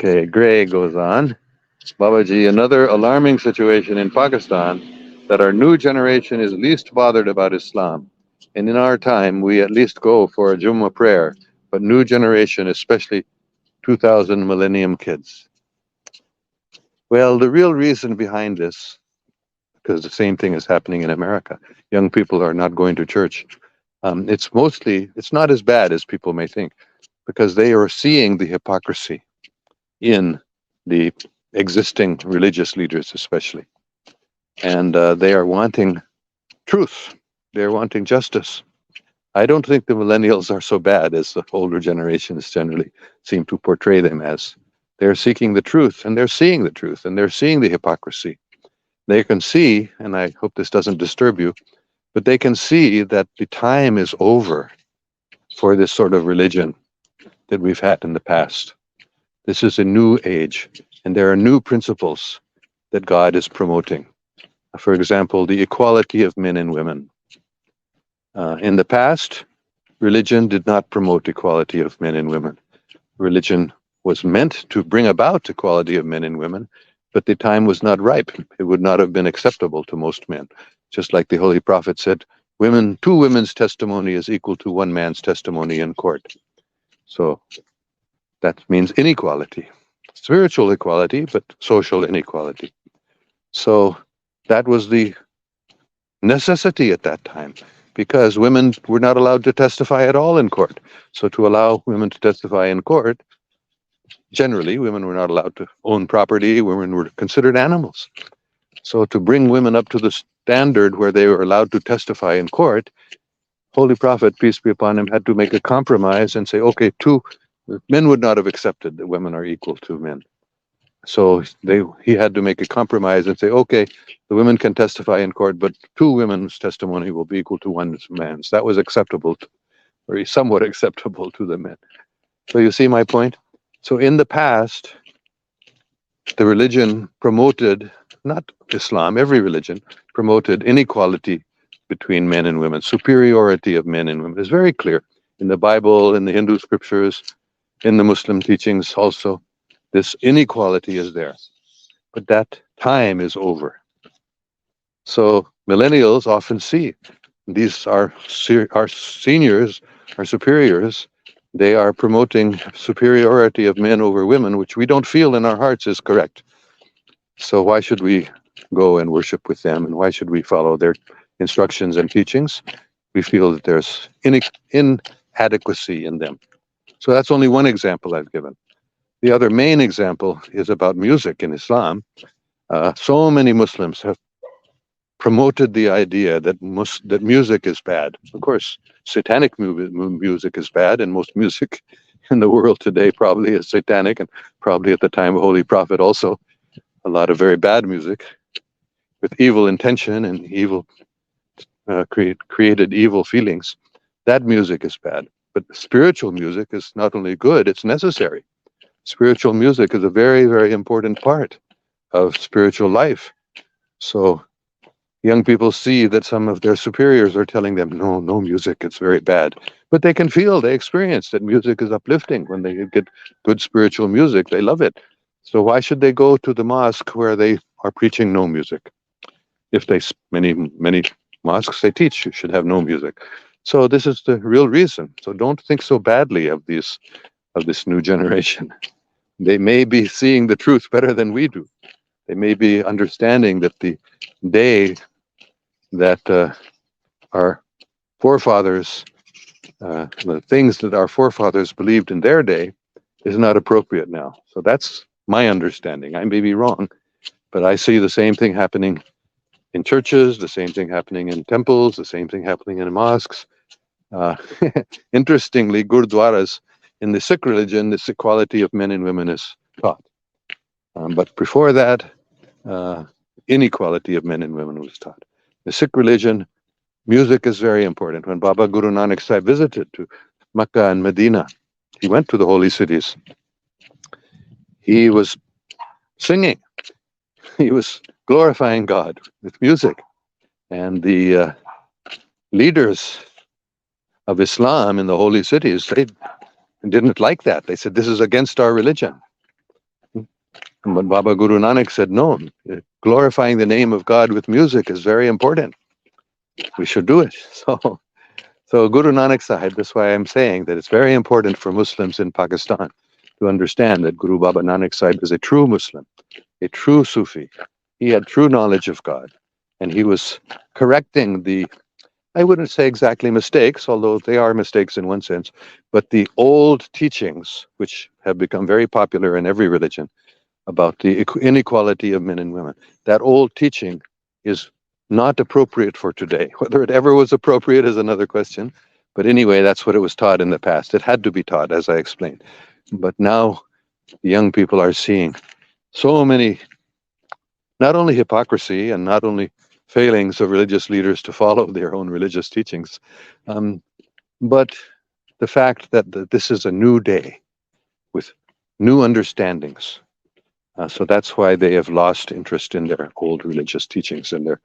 Okay, Gray goes on. Babaji, another alarming situation in Pakistan that our new generation is least bothered about Islam. And in our time, we at least go for a Jummah prayer, but new generation, especially 2000 millennium kids. Well, the real reason behind this, because the same thing is happening in America, young people are not going to church. It's not as bad as people may think, because they are seeing the hypocrisy in the existing religious leaders, especially. And they are wanting truth. They're wanting justice. I don't think the millennials are so bad as the older generations generally seem to portray them as. They're seeking the truth, and they're seeing the truth, and they're seeing the hypocrisy. They can see, and I hope this doesn't disturb you, but they can see that the time is over for this sort of religion that we've had in the past. This is a new age, and there are new principles that God is promoting. For example, the equality of men and women. In the past, religion did not promote equality of men and women. Religion was meant to bring about equality of men and women, but the time was not ripe. It would not have been acceptable to most men. Just like the Holy Prophet said, two women's testimony is equal to one man's testimony in court. So that means inequality, spiritual equality, but social inequality. So that was the necessity at that time, because women were not allowed to testify at all in court. So to allow women to testify in court, generally, women were not allowed to own property. Women were considered animals. So to bring women up to the standard where they were allowed to testify in court, Holy Prophet, peace be upon him, had to make a compromise and say, okay, men would not have accepted that women are equal to men. So he had to make a compromise and say, okay, the women can testify in court, but two women's testimony will be equal to one man's. That was acceptable, or somewhat acceptable to the men. So you see my point? So in the past, the religion promoted, not Islam, every religion promoted inequality between men and women, superiority of men and women. It's very clear in the Bible, in the Hindu scriptures, in the Muslim teachings also. This inequality is there, but that time is over. So millennials often see these are our seniors, our superiors. They are promoting superiority of men over women, which we don't feel in our hearts is correct. So why should we go and worship with them, and why should we follow their instructions and teachings? We feel that there's inadequacy in them. So that's only one example I've given. The other main example is about music in Islam. So many Muslims have promoted the idea that music is bad. Of course, satanic music is bad, and most music in the world today probably is satanic, and probably at the time of Holy Prophet also, a lot of very bad music with evil intention and evil created evil feelings. That music is bad. But spiritual music is not only good, it's necessary. Spiritual music is a very, very important part of spiritual life. So young people see that some of their superiors are telling them, no music, it's very bad. But they can feel, they experience that music is uplifting. When they get good spiritual music, they love it. So why should they go to the mosque where they are preaching no music? If many mosques, they teach you should have no music. So this is the real reason. So don't think so badly of this new generation. They may be seeing the truth better than we do. They may be understanding that the day that our forefathers, the things that our forefathers believed in their day is not appropriate now. So that's my understanding. I may be wrong, but I see the same thing happening in churches, the same thing happening in temples, the same thing happening in mosques. Interestingly, gurdwaras, in the Sikh religion, this equality of men and women is taught. But before that, inequality of men and women was taught. The Sikh religion, music is very important. When Baba Guru Nanak Sahib visited to Makkah and Medina, he went to the holy cities. He was singing. He was glorifying God with music. And the leaders of Islam in the holy cities, they didn't like that. They said, this is against our religion. But Baba Guru Nanak said, no, glorifying the name of God with music is very important. We should do it. So Guru Nanak Sahib, that's why I'm saying that it's very important for Muslims in Pakistan to understand that Guru Baba Nanak Sahib is a true Muslim, a true Sufi. He had true knowledge of God, and he was correcting the, I wouldn't say exactly mistakes, although they are mistakes in one sense, but the old teachings, which have become very popular in every religion, about the inequality of men and women. That old teaching is not appropriate for today. Whether it ever was appropriate is another question. But anyway, that's what it was taught in the past. It had to be taught, as I explained. But now the young people are seeing so many, not only hypocrisy and not only failings of religious leaders to follow their own religious teachings, but the fact that this is a new day with new understandings. So that's why they have lost interest in their old religious teachings and their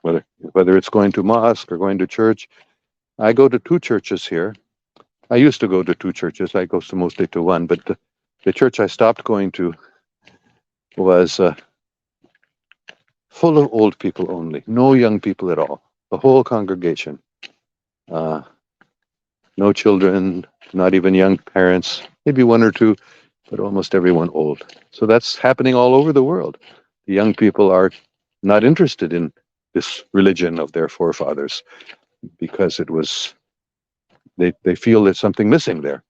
whether it's going to mosque or going to church. I go to two churches here. I used to go to two churches. I go to mostly to one, but the church I stopped going to was full of old people only, no young people at all. The whole congregation, uh, no children, not even young parents, maybe one or two, but almost everyone old. So that's happening all over the world. The young people are not interested in this religion of their forefathers because it was, they feel there's something missing there.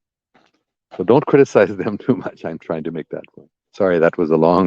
So don't criticize them too much. I'm trying to make that point. Sorry, that was a long